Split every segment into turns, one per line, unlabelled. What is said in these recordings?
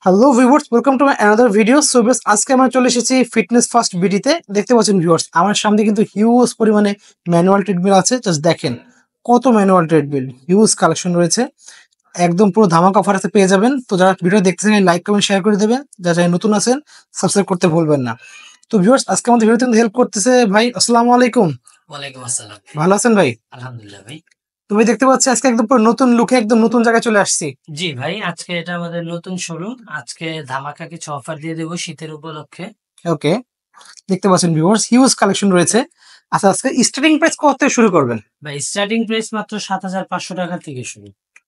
Hello viewers, welcome to my another video. So বেশ, আজকে আমরা চলে এসেছি ফিটনেস ফার্স্ট বিডিতে। দেখতে পাচ্ছেন ভিউয়ার্স, আমার সামনে কিন্তু হিউজ পরিমাণে ম্যানুয়াল ট্রেডমিল আছে। জাস্ট দেখেন কত ম্যানুয়াল ট্রেডমিল, হিউজ কালেকশন রয়েছে। একদম পুরো ধামাকা অফার আছে, পেয়ে যাবেন। তো যারা ভিডিও দেখতেছেন লাইক কমেন্ট শেয়ার করে দেবেন, যারা নতুন আছেন সাবস্ক্রাইব করতে ভুলবেন না। তো ভিউয়ার্স, আজকে আমাদের ভিডিওতে হেল্প করতেছে ভাই। আসসালামু আলাইকুম।
ওয়ালাইকুম আসসালাম।
ভালো আছেন ভাই?
আলহামদুলিল্লাহ ভাই।
তুমি দেখতে পাচ্ছি আজকে একদম পুরো নতুন লুকে একদম নতুন জায়গায় চলে আসছি।
জি ভাই, আজকে এটা আমাদের নতুন শোরুম। আজকে ধামাকা কিছু অফার দিয়ে দেবো শীতের উপলক্ষে।
ওকে, দেখতে পাচ্ছেন ভিউয়ার্স, হিউজ কালেকশন রয়েছে। আচ্ছা, আজকে স্টার্টিং প্রাইস কত থেকে শুরু করবেন?
ভাই স্টার্টিং প্রাইস মাত্র ৭৫০০ টাকা থেকে শুরু।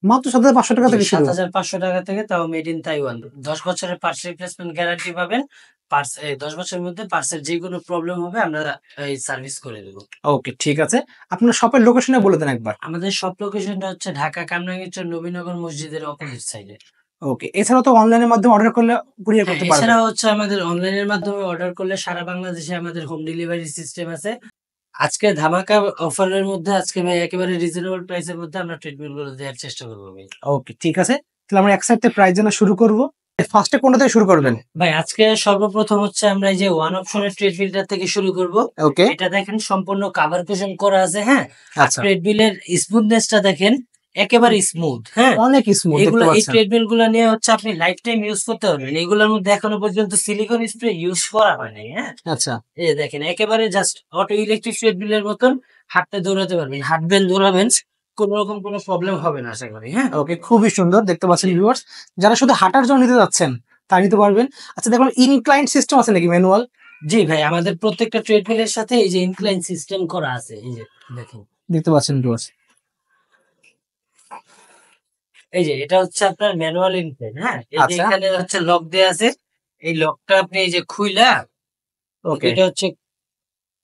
মাত্র ৭,৫০০ টাকা থেকে শুরু?
৭৫০০ টাকা থেকে, তাও মেড ইন তাইওয়ান। ১০ বছরের পার্টস রিপ্লেসমেন্ট গ্যারান্টি পাবেন। ১০ বছরের মধ্যে পার্টসের যে কোনো প্রবলেম হবে আমরা এই সার্ভিস করে দেবো।
ওকে, ঠিক আছে। আপনার শপের লোকেশনে বলে দেন একবার।
আমাদের শপ লোকেশনটা হচ্ছে ঢাকা কামরাঙ্গীরচর নবীনগর মসজিদের অপোজিট সাইডে।
ওকে, এছাড়াও তো অনলাইনের মাধ্যমে অর্ডার করলে কুরিয়ার করতে পারবেন।
এছাড়া হচ্ছে আমাদের অনলাইনের মাধ্যমে অর্ডার করলে সারা বাংলাদেশে আমাদের হোম ডেলিভারি সিস্টেম আছে। আজকে ধামাকা অফারের মধ্যে আজকে ভাই একেবারে রিজনেবল প্রাইসের মধ্যে আমরা ট্রিটমেন্ট গুলো দেওয়ার চেষ্টা করবো ভাই।
ওকে, ঠিক আছে। তাহলে আমরা এক সাইড থেকে প্রাইস জানা শুরু করব। ফার্স্টে কোনটা থেকে শুরু করবেন?
ভাই আজকে সর্বপ্রথম হচ্ছে আমরা এই যে ওয়ান অপশনের ট্রেডমিলটার থেকে শুরু করব।
ওকে,
এটা দেখেন সম্পূর্ণ কাভার কুশন করা আছে, হ্যাঁ।
আচ্ছা,
ট্রেডমিলের স্মুথনেসটা দেখেন, একেবারে স্মুথ, হ্যাঁ।
অনেক স্মুথ দেখতে
এগুলো এই
পাচ্ছেন।
ট্রেডমিল গুলো নিয়ে হচ্ছে আপনি লাইফ টাইম ইউজ করতে পারবেন। এগুলোর মধ্যে এখনো পর্যন্ত সিলিকন স্প্রে ইউজ করা হয় নাই, হ্যাঁ।
আচ্ছা,
এই যে দেখেন একেবারে জাস্ট অটো ইলেকট্রিক ট্রেডমিলের মতন হাঁটতে দৌড়াতে পারবেন, হাঁটবেন দৌড়াবেন, কোন রকম কোনো প্রবলেম হবে না আশা করি, হ্যাঁ।
ওকে, খুবই সুন্দর দেখতে পাচ্ছেন ভিউয়ার্স। যারা শুধু হাঁটার জন্য নিতে যাচ্ছেন তা নিতে পারবেন। আচ্ছা, দেখুন ইনক্লাইন্ড সিস্টেম আছে নাকি ম্যানুয়াল?
জি ভাই, আমাদের প্রত্যেকটা ট্রেডমিলের সাথে এই যে ইনক্লাইন সিস্টেম করা আছে, এই যে দেখেন।
দেখতে পাচ্ছেন ভিউয়ার্স।
এই যে এটা হচ্ছে আপনার ম্যানুয়াল ইনক্লাইন, হ্যাঁ। এই যে
আচ্ছা,
এখানে হচ্ছে লক দেয়া আছে, এই লকটা আপনি এই যে খুইলা,
ওকে,
এটা হচ্ছে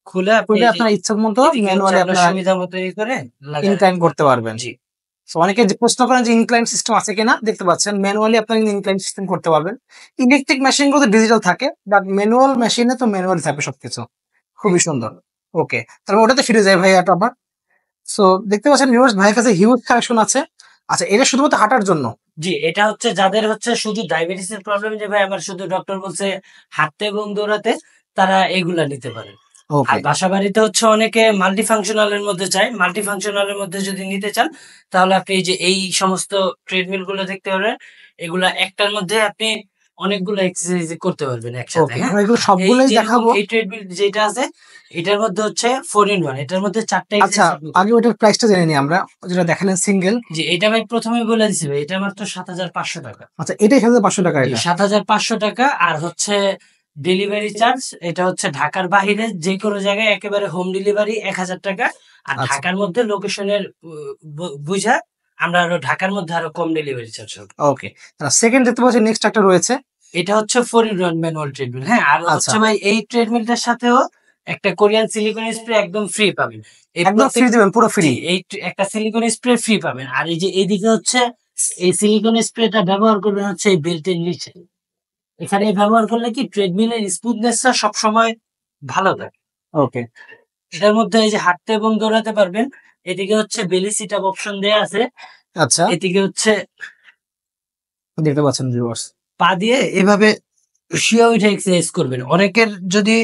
খুলে আপনি
খুলে
এই যে
আপনার ইচ্ছা মতো
এদিকে হচ্ছে
ম্যানুয়ালি
আপনার
আপনারা
সুবিধা মতো ই করে
ইনক্লাইন করতে পারবেন।
জি।
সো অনেকে যে প্রশ্ন করেন যে ইনক্লাইন সিস্টেম আছে কিনা, দেখতে পাচ্ছেন ম্যানুয়ালি আপনারা ইনক্লাইন সিস্টেম করতে পারবেন। ইলেকট্রিক মেশিন গুলো ডিজিটাল থাকে, বাট ম্যানুয়াল মেশিনে তো ম্যানুয়ালি থাকবে সবকিছু। খুবই সুন্দর। ওকে, তারপর ওটাতে ফিরে যায় ভাই এটা আবার। সো দেখতে পাচ্ছেন ভিউয়ার্স, ভাইয়ের কাছে হিউজ কালেকশন আছে। আচ্ছা, এটা শুধুমাত্র হাঁটার জন্য?
জি, এটা হচ্ছে যাদের হচ্ছে শুধু ডায়াবেটিস এর প্রবলেম, যে ভাই আমার শুধু ডক্টর বলছে হাঁটতে এবং দৌড়াতে, তারা এগুলা নিতে পারে। আর
ওকে,
বাসা বাড়িতে হচ্ছে অনেকে মাল্টি ফাংশনাল এর মধ্যে চায়। মাল্টি ফাংশনাল এর মধ্যে যদি নিতে চান, তাহলে আপনি এই যে এই সমস্ত ট্রেডমিল গুলো দেখতে পারবেন। এগুলা একটার মধ্যে আপনি অনেকগুলো এক্সারসাইজ করতে পারবেন একসাথে,
ওকে,
হ্যাঁ।
আমরা এগুলো
এই
সবগুলোই
যেরকম
দেখাবো।
এই ট্রেডমিল যেটা আছে, এটার মধ্যে হচ্ছে 4 in 1, এটার মধ্যে 4টা
আচ্ছা,
এক্সারসাইজ আপনি করতে
আগে ওটার প্রাইসটা জেনে নিই আমরা, যেটা দেখালেন সিঙ্গেল।
জি, এটা ভাই প্রথমেই বলে দিছি ভাই, এটা মাত্র ৭৫০০ টাকা।
আচ্ছা, এটাই 7,500 টাকা
জি,
এটা?
৭৫০০ টাকা। আর হচ্ছে ডেলিভারি চার্জ, এটা হচ্ছে ঢাকার বাইরে যে কোনো জায়গায় একেবারে হোম ডেলিভারি ১,০০০ টাকা। আর
আচ্ছা,
ঢাকার মধ্যে লোকেশনের বুঝা আমরা আরো ঢাকার মধ্যে আরো কম ডেলিভারি চার্জ হবে।
ওকে। সেকেন্ড দেখতে পাচ্ছি নেক্সট একটা রয়েছে।
এটা হচ্ছে 4 in 1 ম্যানুয়াল ট্রেডমিল, হ্যাঁ। আর
আচ্ছা,
হচ্ছে ভাই এই ট্রেডমিলটার সাথেও একটা কোরিয়ান সিলিকন স্প্রে একদম ফ্রি পাবেন। এই
একদম ফ্রি
প্রত্যেক
দিবেন, পুরো ফ্রি?
জি, একটা সিলিকন স্প্রে ফ্রি পাবেন। আর এই যে এইদিকে হচ্ছে এই সিলিকন স্প্রেটা ব্যবহার করবেন হচ্ছে এই বেল্টের নিচে। এখানে ব্যবহার করলে কি ট্রেডমিলের স্মুথনেসটা সবসময় ভালো থাকে।
ওকে,
এটার মধ্যে এই যে হাঁটতে এবং দৌড়াতে পারবেন। এদিকে হচ্ছে বেলি সিট আপ অপশন দেয়া আছে।
আচ্ছা,
এদিকে হচ্ছে
দেখতে পাচ্ছেন ভিউয়ার্স।
পা দিয়ে এভাবে শুয়ে উঠে এক্সারসাইজ করবেন। অনেকের যদি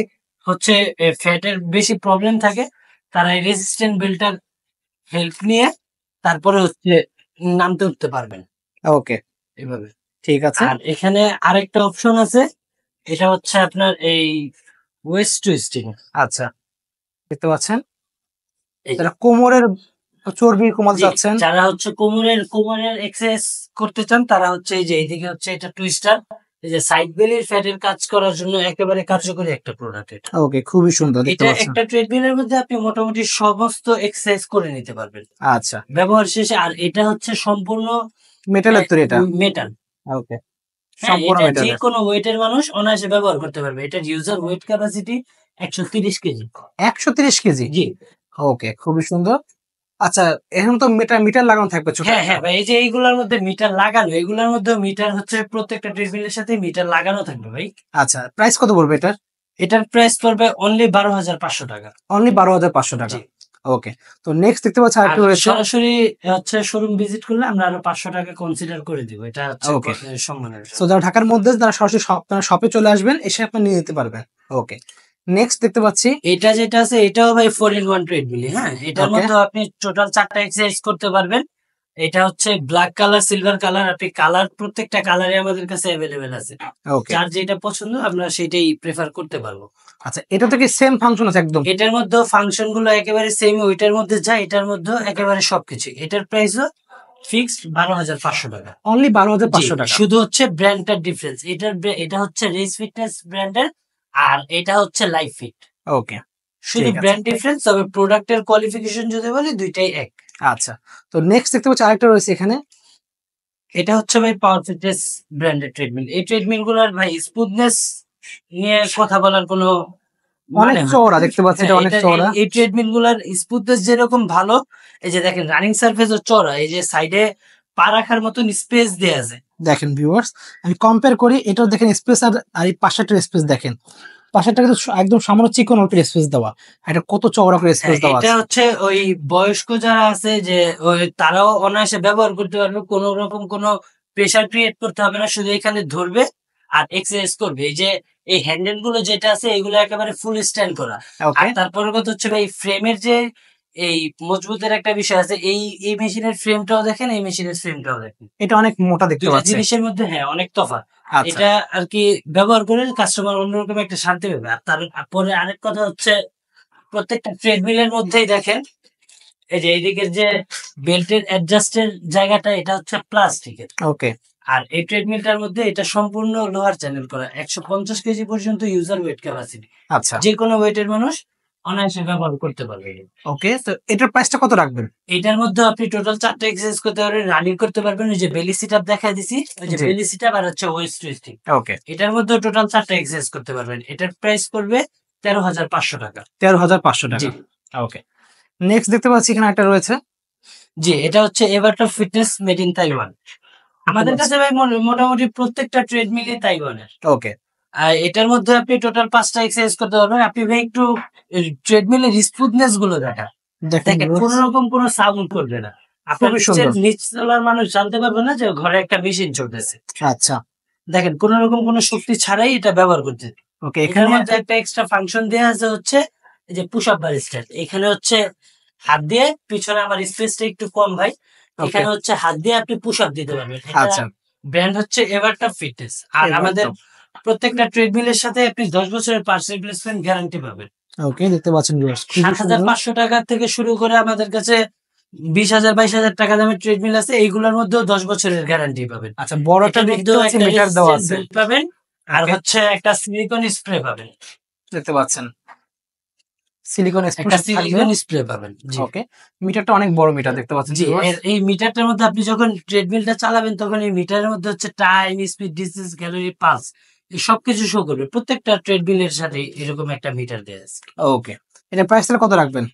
হচ্ছে ফ্যাটের বেশি প্রবলেম থাকে, তারা এই রেসিস্ট্যান্ট বেল্টটার হেল্প নিয়ে তারপরে হচ্ছে নামতে উঠতে পারবেন
ওকে,
এভাবে।
ঠিক আছে।
আর এখানে আরেকটা অপশন আছে, এটা হচ্ছে আপনার এই ওয়েস্ট টুইস্টিং।
আচ্ছা, দেখতে পাচ্ছেন
এই যে
যারা কোমরের চর্বি কমাতে
জি,
চাচ্ছেন।
যারা হচ্ছে কোমরের এক্সারসাইজ করতে চান, তারা হচ্ছে এই যে এইদিকে হচ্ছে এটা টুইস্টার, এই যে সাইড বেলির ফ্যাটের কাজ করার জন্য একেবারে কার্যকরী একটা প্রোডাক্ট এটা।
ওকে, খুবই সুন্দর দেখতে
এটা
পাচ্ছেন।
একটা ট্রেডমিলের মধ্যে আপনি মোটামুটি সমস্ত এক্সারসাইজ করে নিতে পারবেন
আচ্ছা,
ব্যবহার শেষে। আর এটা হচ্ছে সম্পূর্ণ
মেটালের তৈরি এটা?
মেটাল,
ওকে,
হ্যাঁ।
সম্পূর্ণ
এটা যে
মেটালের।
কোনো ওয়েটের মানুষ অনায়াসে ব্যবহার করতে পারবে। এটার user weight capacity ১৩০ KG.
130 KG?
জি,
ওকে, খুবই সুন্দর। আচ্ছা, এখন তো মিটার মিটার লাগানো থাকবে ছোট
হ্যাঁ
একটা?
হ্যাঁ ভাই, এই যে এইগুলোর মধ্যে মিটার লাগানো, এগুলোর মধ্যে মিটার হচ্ছে প্রত্যেকটা ট্রেডমিলের সাথে মিটার লাগানো থাকবে ভাই।
আচ্ছা, প্রাইস কত পড়বে এটার?
এটার প্রাইস পড়বে অনলি ১২,৫০০ টাকা।
অনলি 12,500 টাকা?
জি।
ওকে। তো নেক্সট দেখতে পাচ্ছি
আর
আরেকটা রয়েছে।
সরাসরি হচ্ছে শোরুম ভিজিট করলে আমরা আরো ৫০০ টাকা কনসিডার করে দিব। এটা হচ্ছে
ওকে।
সম্মানের
সো যারা ঢাকার মধ্যে তারা সরাসরি আপনার শপে চলে আসবেন, এসে আপনি নিয়ে নিতে পারবেন। ওকে। নেক্সট দেখতে পাচ্ছি
এটা যেটা আছে এটাও ভাই 4 in 1 ট্রেডমিল। হ্যাঁ, এটার
ওকে,
মধ্যে আপনি টোটাল 4টা এক্সারসাইজ করতে পারবেন। এটা হচ্ছে ব্ল্যাক কালার, সিলভার কালার। আপনি কালার প্রত্যেকটা কালারে আমাদের কাছে अवेलेबल আছে।
ওকে।
যার যেটা পছন্দ আমরা সেটাই প্রেফার করতে পারবো।
আচ্ছা, এটাতে কি সেম ফাংশন আছে একদম?
এটার মধ্যেও ফাংশন গুলো একেবারে সেম, ওইটার মধ্যে যা এটার মধ্যেও একেবারে সবকিছু। এটার প্রাইসও ফিক্সড ১২,৫০০ টাকা।
অনলি
জি,
১২,৫০০ টাকা।
শুধু হচ্ছে ব্র্যান্ডটার ডিফারেন্স। এটা হচ্ছে রেস ফিটনেস ব্র্যান্ডের, আর এটা হচ্ছে লাইফ ফিট।
ওকে,
শুধু
ঠিক আছে।
ব্র্যান্ড ডিফারেন্স, তবে প্রোডাক্টের কোয়ালিফিকেশন যদি বলি দুইটাই এক।
আচ্ছা। তো নেক্সট দেখতে পাচ্ছি আরেকটা রয়েছে এখানে।
এটা হচ্ছে ভাই পাওয়ার ফিটনেস ব্র্যান্ডের ট্রেডমিল। এই ট্রেডমিল গুলার ভাই স্মুথনেস নিয়ে কথা বলার কোনো
অনেক
মানে হয় না।
চওড়া দেখতে পাচ্ছি,
হ্যাঁ,
এটা অনেক চওড়া।
এই ট্রেডমিল গুলার স্মুথনেস যেরকম ভালো, এই যে দেখেন রানিং সারফেসও চওড়া, এই যে সাইডে পা রাখার মতন স্পেস দেয়া আছে।
দেখেন ভিউয়ার্স, আমি কম্পেয়ার করি, এটাও দেখেন স্পেস, আর এই পাশেরটার স্পেস দেখেন। পাশেরটা কিন্তু একদম সামান্য চিকন অল্প স্পেস দেওয়া, এটা কত চওড়া করে স্পেস
হ্যাঁ,
দেওয়া
এটা
আছে।
হচ্ছে ওই বয়স্ক যারা আছে যে ওই তারাও অনায়াসে ব্যবহার করতে পারবে, কোনো রকম কোনো প্রেসার ক্রিয়েট করতে হবে না, শুধু এখানে ধরবে আর এক্সারসাইজ করবে। এই যে এই হ্যান্ডেল গুলো যেটা আছে এগুলো একেবারে ফুল স্ট্যান্ড করা। আর
ওকে,
তারপরে কথা হচ্ছে ভাই ফ্রেমের যে এই মজবুতের একটা বিষয় আছে, এই মেশিনের ফ্রেমটাও দেখেন, এই মেশিনের ফ্রেমটাও দেখেন।
এটা অনেক মোটা দেখতে
দুইটা
পাচ্ছি।
জিনিসের মধ্যে হ্যাঁ অনেক তফাৎ।
আচ্ছা,
এটা আর কি ব্যবহার করে কাস্টমার অন্যরকম একটা শান্তি পাবে। আর তারপরে আরেক কথা হচ্ছে প্রত্যেকটা ট্রেডমিলের মধ্যেই দেখেন এই যে এইদিকের যে বেল্টের অ্যাডজাস্টের জায়গাটা এটা হচ্ছে প্লাস্টিকের।
ওকে,
আর এই ট্রেডমিলটার মধ্যে এটা সম্পূর্ণ লোহার চ্যানেল করা। ১৫০ কেজি পর্যন্ত ইউজার ওয়েট ক্যাপাসিটি।
আচ্ছা,
যে কোনো ওয়েটের মানুষ অনায়াসে ব্যবহার করতে পারবে।
ওকে। তো এটার প্রাইসটা কত রাখবেন?
এটার মধ্যে আপনি টোটাল 4টা এক্সারসাইজ করতে পারবেন, রানিং করতে পারবেন। ওই যে বেলি সিট আপ দেখায় দিছি, ওই যে
জি,
বেলি সিট আপ আর হচ্ছে ওয়েস্ট টুইস্টিং।
ওকে।
এটার মধ্যে টোটাল 4টা এক্সারসাইজ করতে পারবেন। এটার প্রাইস পড়বে ১৩,৫০০ টাকা।
১৩,৫০০
জি।
টাকা। ওকে। নেক্সট দেখতে পাচ্ছি এখানে একটা রয়েছে।
জি, এটা হচ্ছে এভারটপ ফিটনেস মেড ইন তাইওয়ান। আমাদের কাছে ভাই মোটামুটি প্রত্যেকটা ট্রেডমিলই তাইওয়ানের।
ওকে,
আর এটার মধ্যে আপনি টোটাল ৫টা এক্সারসাইজ করতে পারবেন। আপনি ভাই একটু ট্রেডমিলের স্মুথনেস গুলো দেখান।
দেখেন
দেখেন কোন রকম কোন সাউন্ড করবে না। আপনার
খুবই সুন্দর।
নিচ তলার মানুষ জানতে পারবে না যে ঘরে একটা মেশিন চলতেছে।
আচ্ছা,
দেখেন কোন রকম কোন শক্তি ছাড়াই এটা ব্যবহার করতে।
ওকে।
এটার
এখানে
মধ্যে একটা এক্সট্রা ফাংশন দেয়া আছে হচ্ছে এই যে পুশ আপ বার স্ট্যান্ড। এখানে হচ্ছে হাত দিয়ে পিছনে আমার স্পেসটা একটু কম ভাই।
ওকে,
এখানে হচ্ছে হাত দিয়ে আপনি পুশ আপ দিতে পারবেন। এটা
আচ্ছা,
ব্র্যান্ড হচ্ছে এভারটপ ফিটনেস। আর
এবার
আমাদের
তো
প্রত্যেকটা ট্রেডমিলের সাথে আপনি ১০ বছরের পার্টস রিপ্লেসমেন্ট গ্যারান্টি পাবেন।
ওকে, দেখতে পাচ্ছেন ভিউয়ার্স, খুবই সুন্দর।
৭,৫০০ টাকা থেকে শুরু করে আমাদের কাছে ২০,০০০ ২২,০০০ টাকা দামের ট্রেডমিল আছে। এইগুলোর মধ্যেও ১০ বছরের গ্যারান্টি পাবেন।
আচ্ছা, বড় একটা
এটার
দেখতে
মধ্যেও
পাচ্ছি,
একটা
মিটার দেওয়া
রেজিস্ট্যান্স
আছে।
বেল্ট পাবেন, আর
ওকে,
হচ্ছে একটা সিলিকন স্প্রে পাবেন।
দেখতে পাচ্ছেন সিলিকন
একটা
স্পোর্টস থাকবে।
সিলিকন স্প্রে পাবেন। জি।
ওকে, মিটারটা অনেক বড় মিটার দেখতে পাচ্ছেন
জি,
ভিউয়ার্স।
এই মিটারটার মধ্যে আপনি যখন ট্রেডমিলটা চালাবেন তখন এই মিটারের মধ্যে হচ্ছে time, speed, distance, calorie, pulse এই সবকিছু শো করবে। প্রত্যেকটা ট্রেডমিলের সাথে এরকম একটা মিটার দেয়া আছে।
ওকে, এটা প্রাইসটা কত রাখবেন?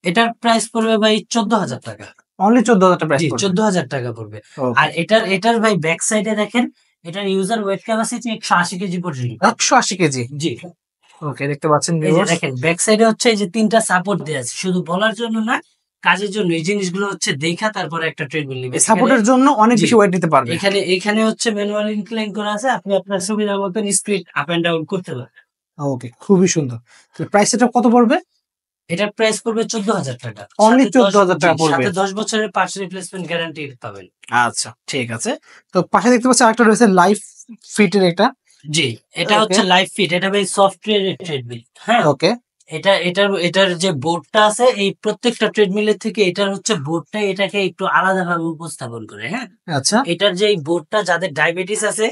এটার প্রাইস পড়বে ভাই ১৪,০০০ টাকা।
অনলি ১৪,০০০ টাকা প্রাইস
জি,
পড়বে।
১৪,০০০ টাকা পড়বে। আর
ওকে,
এটার ভাই ব্যাক সাইডে দেখেন, এটার ইউজার ওয়েট ক্যাপাসিটি ১৮০ কেজি পর্যন্ত।
১৮০ কেজি।
জি।
ওকে, দেখতে পাচ্ছেন
এই যে
ভিউয়ার্স।
দেখেন ব্যাক সাইডে হচ্ছে এই যে ৩টা সাপোর্ট দেয়া আছে। শুধু বলার জন্য না, কাজের জন্য। এই জিনিসগুলো হচ্ছে দেইখা তারপরে একটা ট্রেডমিল নিবেন।
এই সাপোর্টের জন্য অনেক
জি।
বেশি ওয়েট নিতে পারবে।
এখানে হচ্ছে ম্যানুয়াল ইনক্লাইন করা আছে। আপনি আপনার সুবিধা মতন স্পিড আপ এন্ড ডাউন করতে পারবেন।
ওকে, খুবই সুন্দর। তো প্রাইসটা কত পড়বে?
এটার প্রাইস পড়বে ১৪,০০০ টাকা।
অনলি
সাথে
১৪,০০০ টাকা পড়বে।
সাথে ১০ বছরের পার্টস রিপ্লেসমেন্ট গ্যারান্টি পাবেন।
আচ্ছা, ঠিক আছে। তো পাশে দেখতে পাচ্ছি আরেকটা রয়েছে লাইফ ফিটের একটা।
জি, এটা
ওকে,
হচ্ছে লাইফ ফিট। এটা ভাই সফটওয়্যারের ট্রেডমিল। হ্যাঁ?
ওকে,
এটার যে বোর্ডটা আছে এই প্রত্যেকটা ট্রেডমিলের থেকে এটার হচ্ছে বোর্ডটা এটাকে একটু আলাদাভাবে উপস্থাপন করে। হ্যাঁ?
আচ্ছা,
এটার যে এই বোর্ডটা যাদের ডায়াবেটিস আছে,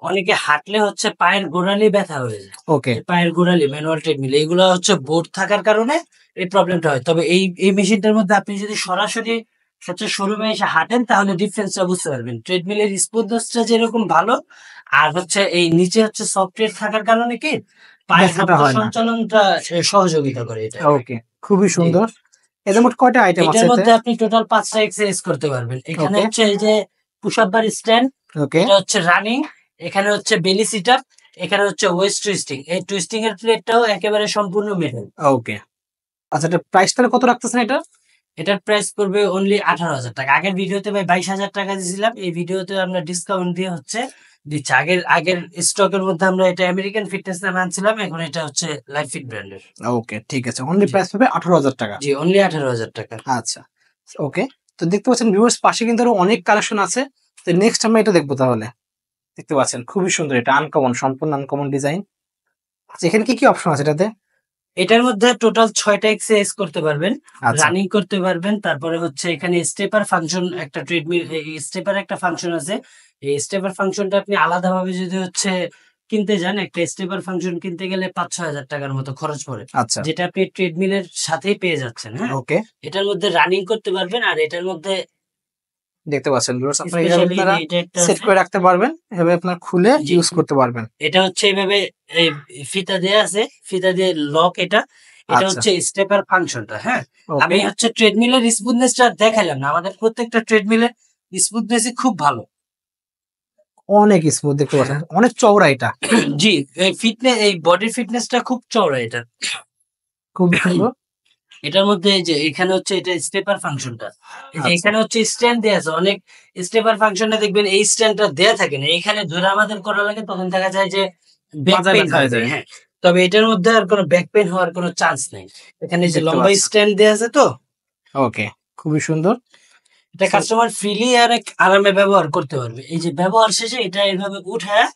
অনেকে হাঁটলে হচ্ছে পায়ের গোড়ালি ব্যথা হয়ে যায়।
ওকে,
পায়ের গোড়ালি ম্যানুয়াল ট্রেডমিল এগুলা হচ্ছে বোর্ড থাকার কারণে এই প্রবলেমটা হয়। তবে এই মেশিনটার মধ্যে আপনি যদি সরাসরি হচ্ছে শোরুমে এসে হাঁটেন তাহলে ডিফারেন্সটা বুঝতে পারবেন। ট্রেডমিলের স্মুথনেসটা যেরকম ভালো, আর হচ্ছে এই নিচে হচ্ছে সফটওয়্যার থাকার কারণে কি পায়ের
ব্যথাটা
রক্ত
হয় না।
সঞ্চালনটা সহযোগিতা করে এটা।
ওকে, খুবই
জি।
সুন্দর। এদের মোট কয়টা আইটেম আছে
এটার
এতে?
মধ্যে আপনি টোটাল ৫টা এক্সারসাইজ করতে পারবেন। এখানে
ওকে,
হচ্ছে এই যে পুশ আপ বার স্ট্যান্ড,
ওকে,
এটা হচ্ছে রানিং, এখানে হচ্ছে বেলি সিট আপ, এখানে হচ্ছে ওয়েস্ট টুইস্টিং। এই টুইস্টিং এর প্লেটটাও একেবারে সম্পূর্ণ মেটাল।
ওকে, আচ্ছা, এটা প্রাইস তাহলে কত রাখতেছেন এটা?
এটার প্রাইস পড়বে অনলি 18,000 টাকা। আগের ভিডিওতে ভাই 22,000 টাকা দিয়েছিলাম, এই ভিডিওতে আমরা ডিসকাউন্ট দিয়ে দিচ্ছি। আগের আগের স্টকের মধ্যে আমরা এটা আমেরিকান ফিটনেস নামে আনছিলাম, এখন এটা হচ্ছে লাইফ ফিট ব্র্যান্ডের।
ওকে, ঠিক আছে। অনলি
জি।
প্রাইস পাবে 18,000 টাকা।
জি, অনলি 18,000 টাকা।
আচ্ছা, ওকে। তো দেখতে পাচ্ছেন ভিউয়ার্স, পাশে কিন্তু আরো অনেক কালেকশন আছে। তো নেক্সট আমরা এটা দেখবো তাহলে। দেখতে পাচ্ছেন খুবই সুন্দর, এটা আনকমন, সম্পূর্ণ আনকমন ডিজাইন। আচ্ছা, এখানে কি অপশন আছে এটাতে?
এটার মধ্যে টোটাল 6টা এক্সারসাইজ করতে পারবেন,
আচ্ছা,
রানিং করতে পারবেন। তারপরে হচ্ছে এখানে স্টেপার ফাংশন, একটা ট্রেডমিল স্টেপার একটা ফাংশন আছে। এই স্টেপার ফাংশনটা আপনি আলাদাভাবে যদি হচ্ছে কিনতে যান, একটা স্টেপার ফাংশন কিনতে গেলে 5-6 হাজার টাকার মতো খরচ পড়ে,
আচ্ছা,
যেটা আপনি ট্রেডমিলের সাথেই পেয়ে যাচ্ছেন। হ্যাঁ,
ওকে।
এটার মধ্যে রানিং করতে পারবেন, আর এটার মধ্যে
দেখতে পাচ্ছেন ভিউয়ার্স, আপনারা এইভাবে
স্পেশালি
আপনারা
এটা একটা
সেট
আছে।
করে রাখতে পারবেন। এভাবে আপনারা খুলে
জি,
ইউজ করতে পারবেন।
এটা হচ্ছে এইভাবে এই ফিতা দেয়া আছে, ফিতা দিয়ে লক এটা। এটা
আচ্ছা,
হচ্ছে স্টেপার ফাংশনটা। হ্যাঁ, আমি
ওকে।
হচ্ছে ট্রেডমিলের স্মুথনেসটা দেখাইলাম না, আমাদের প্রত্যেকটা ট্রেডমিলের স্মুথনেসই খুব ভালো।
অনেক স্মুথ, দেখতে পাচ্ছেন অনেক চওড়া এটা।
জি, এই বডি ফিটনেসটা খুব চওড়া এটা।
খুব সুন্দর।
এটার মধ্যে এই যে এখানে হচ্ছে এটা স্টেপার ফাংশনটা, এই যে
আচ্ছা,
এখানে হচ্ছে স্ট্যান্ড দেয়া আছে। অনেক স্টেপার ফাংশনে দেখবেন এই স্ট্যান্ডটা দেয়া থাকে না, এখানে ধরে আমাদের করা লাগে, তখন দেখা যায় যে ব্যাক
মাজায়
পেইন
ব্যথা
হয়ে
হয়ে
যায়।
যায়।
হ্যাঁ, তবে এটার মধ্যে আর কোনো ব্যাক পেইন হওয়ার কোনো চান্স নেই। এখানে যে
দেখতে
লম্বা
পাচ্ছেন,
স্ট্যান্ড দেয়া আছে, তো
ওকে, খুবই সুন্দর।
এটা কাস্টমার ফ্রিলি আর আরামে ব্যবহার করতে পারবে। এই যে ব্যবহার শেষে এটা এইভাবে উঠায়,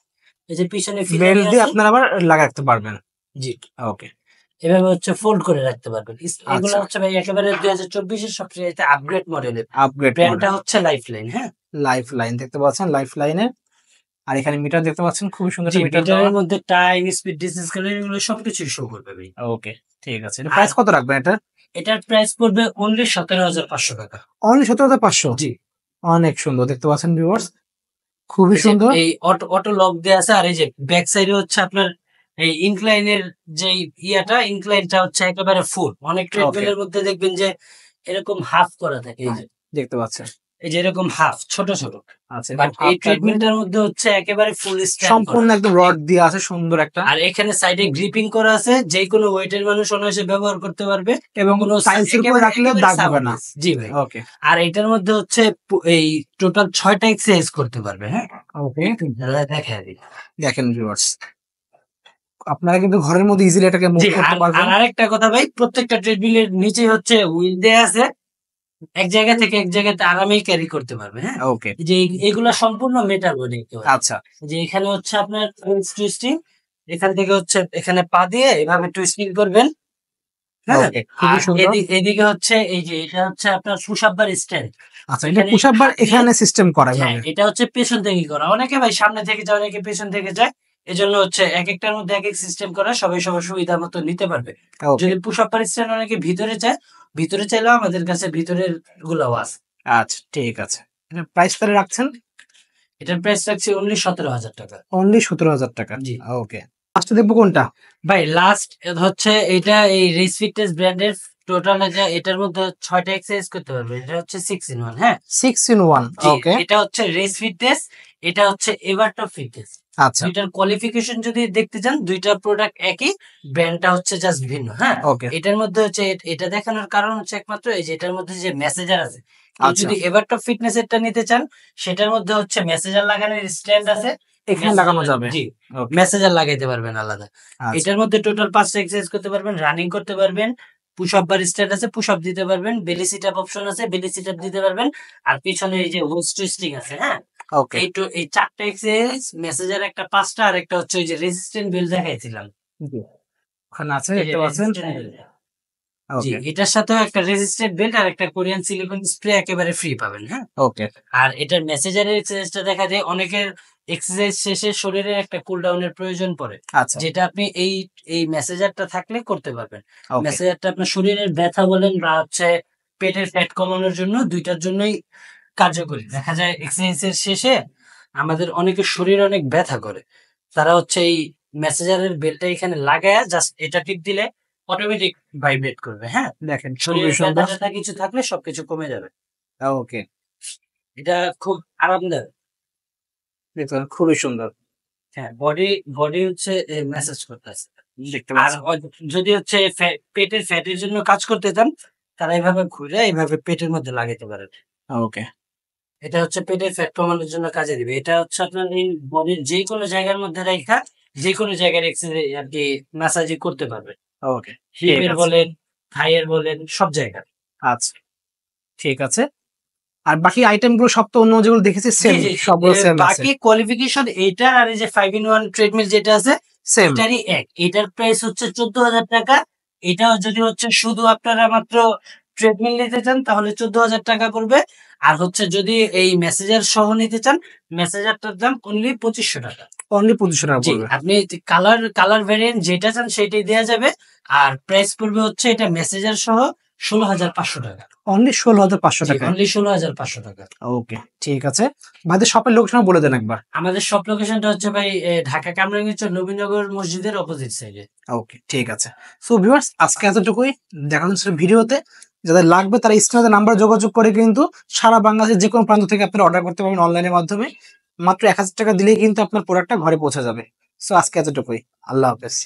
এই যে পিছনে ফিতা
বেল্ট
দিয়ে
দিয়ে
আছে।
আপনারা আবার লাগা রাখতে পারবেন।
জি,
ওকে,
এভাবে হচ্ছে ফোল্ড করে রাখতে পারবেন। এগুলো
আচ্ছা,
হচ্ছে ভাই একেবারে 2024 এর সবচেয়ে আপগ্রেড মডেলের।
আপগ্রেড
ব্র্যান্ডটা
মডেল।
হচ্ছে লাইফলাইন। হ্যাঁ,
লাইফ লাইন দেখতে পাচ্ছেন, লাইফ লাইনের। আর এখানে মিটার দেখতে পাচ্ছেন, খুবই সুন্দর
জি,
একটা মিটার দেওয়া।
মিটারের মধ্যে টাইম, স্পিড, ডিসটেন্স, ক্যালোরি এগুলো সবকিছুই শো করবে ভাই।
ওকে, ঠিক আছে। এটা
আর
প্রাইস কত রাখবেন এটা?
এটার প্রাইস পড়বে অনলি 17,500 টাকা।
অনলি 17,500।
জি,
অনেক সুন্দর, দেখতে পাচ্ছেন ভিউয়ার্স, খুবই
এই যে
সুন্দর।
এই অটো অটো লক দেয়া আছে, আর এই যে ব্যাক সাইডে হচ্ছে আপনার এই ইনক্লাইনের যে ইনক্লাইনটা হচ্ছে একেবারে ফুল। অনেক
ওকে,
ট্রেডমিলের মধ্যে দেখবেন যে এরকম হাফ করা থাকে, এই যে
দেখতে পাচ্ছেন।
এই যে এরকম হাফ ছোট ছোট।
আচ্ছা,
বাট
এরকম
এই
হাফ থাকবে,
ট্রেডমিলটার মধ্যে হচ্ছে একেবারে ফুল স্ট্যান্ড করা।
সম্পূর্ণ একদম রড দিয়ে আছে, সুন্দর একটা।
আর এখানে সাইডে গ্রিপিং করা আছে, যে কোনো ওয়েটের মানুষ অনায়াসে ব্যবহার করতে পারবে।
এবং
কোনো
টাইলস এর উপর
একেবারে
রাখলে
একেবারে
দাগ হবে না।
সাবালেস। জি ভাই।
ওকে,
আর এটার মধ্যে হচ্ছে এই টোটাল 6টা এক্সারসাইজ করতে পারবে। হ্যাঁ,
ওকে।
একটু দেখায় দিই।
দেখেন ভিউয়ার্স, আপনারা কিন্তু ঘরের মধ্যে ইজিলি এটাকে মুভ
জি,
করতে
আর
পারবেন।
আর আরেকটা কথা ভাই, প্রত্যেকটা ট্রেডমিলের নিচে হচ্ছে হুইল দেয়া আছে, এক জায়গা থেকে এক জায়গাতে আরামেই ক্যারি করতে পারবে। হ্যাঁ,
ওকে,
যে এগুলা সম্পূর্ণ মেটাল বডি একেবারে।
আচ্ছা,
যে এখানে হচ্ছে আপনার টুইস্টিং, এখান থেকে হচ্ছে এখানে পা দিয়ে এভাবে টুইস্টিং করবেন। হ্যাঁ,
ওকে, খুবই
আর
সুন্দর।
এদিকে হচ্ছে এই যে এটা হচ্ছে আপনার পুশ আপ বার স্ট্যান্ড।
আচ্ছা, এটা
এখানে
পুশ আপ বার
হাত দিয়ে,
এখানে সিস্টেম করা
হ্যাঁ,
এভাবে।
এটা হচ্ছে পেছন থেকে করা। অনেকে ভাই সামনে থেকে যায়, অনেকে পেছন থেকে যায়। এজন্য হচ্ছে একেকটার মধ্যে একেক সিস্টেম করা, সবাই সবার সুবিধা মতো নিতে পারবে।
ওকে,
যদি পুশ আপ বার স্ট্যান্ড অনেকে ভিতরে চায়, ভিতরে চাইলেও আমাদের কাছে ভিতরের গুলাও আছে।
আচ্ছা, ঠিক আছে। এটা প্রাইস তাহলে রাখছেন
এটার প্রাইস রাখছি অনলি 17,000 টাকা।
অনলি 17,000 টাকা।
জি
ওকে, আজকে দেখবো কোনটা?
ভাই, লাস্ট হচ্ছে এটা এই রেস ফিটনেস ব্র্যান্ডের। টোটাল এটার মধ্যে 6টা এক্সারসাইজ করতে পারবে। এটা হচ্ছে 6 in 1। হ্যাঁ,
6 in 1।
জি,
ওকে,
এটা হচ্ছে রেস ফিটনেস, এটা হচ্ছে এভারটপ ফিটনেস।
আচ্ছা,
দুইটার কোয়ালিফিকেশন যদি দেখতে চান, দুইটা প্রোডাক্ট একই, ব্র্যান্ডটা হচ্ছে জাস্ট ভিন্ন। হ্যাঁ,
ওকে,
এটার মধ্যে হচ্ছে এটা দেখানোর কারণ হচ্ছে একমাত্র এই যে এটার মধ্যে যে মেসেজার আছে। কেউ
আচ্ছা,
যদি এভারটপ ফিটনেস এরটা নিতে চান, সেটার মধ্যে হচ্ছে মেসেজার লাগানোর স্ট্যান্ড আছে।
এখানে লাগানো যাবে।
জি,
ওকে,
মেসেজার লাগাইতে পারবেন আলাদা।
আচ্ছা,
এটার মধ্যে টোটাল 5টা এক্সারসাইজ করতে পারবেন, রানিং করতে পারবেন, পুশ আপ বার স্ট্যান্ড আছে, পুশ আপ দিতে পারবেন, বেলি সিট আপ অপশন আছে, বেলি সিট আপ দিতে পারবেন। আর পিছনে এই যে হোস্ট টুইস্টিং আছে। হ্যাঁ,
ওকে,
এই 4টা এক্সারসাইজ, মেসেজার একটা 5টা, আর একটা হচ্ছে ওই যে রেজিস্ট্যান্ট বেল দেখাইছিলাম।
জি, ওখানে আছে,
এই যে
দেখতে পাচ্ছেন।
Resistant bell. জি,
ওকে,
এটার সাথেও একটা রেজিস্ট্যান্ট বেল্ট আর একটা কোরিয়ান সিলিকন স্প্রে একেবারে ফ্রি পাবেন। হ্যাঁ,
ওকে,
আর এটার মেসেজারের এক্সারসাইজটা দেখা যায় অনেকের এক্সারসাইজ শেষে শরীরে একটা কুল ডাউনের প্রয়োজন পড়ে,
আচ্ছা,
যেটা আপনি এই মেসেজারটা থাকলে করতে পারবেন।
ওকে,
মেসেজারটা আপনার শরীরের ব্যথা বলেন বা হচ্ছে পেটের ফ্যাট কমানোর জন্য, দুইটার জন্যই কার্যকরী। দেখা যায় এক্সারসাইজের শেষে আমাদের অনেকের শরীর অনেক ব্যথা করে, তারা হচ্ছে এই মেসেজারের বেলটা এখানে লাগায় জাস্ট এটা টিপ দিলে অটোমেটিক ভাইব্রেট করবে। হ্যাঁ,
দেখেন খুবই
শরীরে ব্যথা
সুন্দর।
ট্যাথা কিছু থাকলে সবকিছু কমে যাবে।
ওকে,
এটা খুব আরামদায়ক।
দেখতে খুবই সুন্দর।
হ্যাঁ, বডি বডি হচ্ছে মেসেজ করতেছে।
দেখতে
আর
পাচ্ছেন।
যদি হচ্ছে পেটের ফ্যাটের জন্য কাজ করতে চান, তারা এভাবে ঘুরে এইভাবে পেটের মধ্যে লাগাইতে পারেন।
ওকে।
এটা হচ্ছে পেটের ফ্যাট কমানোর জন্য কাজে দিবে। এটা হচ্ছে আপনার এই বডির যেকোনো জায়গার মধ্যে রাইখা যেকোনো জায়গার এক্সারসাইজ আরকি ম্যাসাজই করতে পারবে।
ওকে, ঠিক
হিপের
আছে।
বলেন, থাইয়ের বলেন, সব জায়গায়।
আচ্ছা, ঠিক আছে। আর বাকি আইটেম গুলো সব তো অন্য যেগুলো দেখেছি
জি,
সেম,
জি, জি।
সবগুলো সেম আছে।
বাকি কোয়ালিফিকেশন এইটার আর এই যে 5 in 1 ট্রেডমিল যেটা আছে
সেম।
এটারই এক। এটার প্রাইস হচ্ছে 14,000 টাকা। এটা যদি হচ্ছে শুধু আপনারা মাত্র ট্রেডমিল নিতে চান তাহলে 14,000 টাকা পড়বে। আর হচ্ছে যদি এই মেসেঞ্জার সহ নিতে চান, মেসেঞ্জারটার দাম অনলি 2500 টাকা।
অনলি 2500 টাকা
জি,
পড়বে।
আপনি কালার ভেরিয়েন্ট যেটা চান সেটাই দেয়া যাবে। আর প্রাইস পড়বে হচ্ছে এটা মেসেঞ্জার সহ 16,500 টাকা।
অনলি 16,500
জি,
টাকায়।
অনলি 16,500 টাকা।
ওকে, ঠিক আছে। ভাইদের শপের লোকেশন বলে দেন একবার।
আমাদের শপ লোকেশনটা হচ্ছে ভাই ঢাকা কামরাঙ্গীরচর নবীনগর মসজিদের অপোজিট সাইডে।
ওকে, ঠিক আছে। সো ভিউয়ার্স, আজকে এতটুকুই। দেখা হচ্ছে ভিডিওতে। যাদের লাগবে তারা স্ক্রিনে নাম্বার যোগাযোগ করে কিন্তু সারা বাংলাদেশের যে কোনো প্রান্ত থেকে আপনারা অর্ডার করতে পারবেন অনলাইনের মাধ্যমে। মাত্র 1000 টাকা দিলেই কিন্তু আপনার প্রোডাক্টটা ঘরে পৌঁছে যাবে। সো আজকে এতটুকুই। আল্লাহ হাফেজ।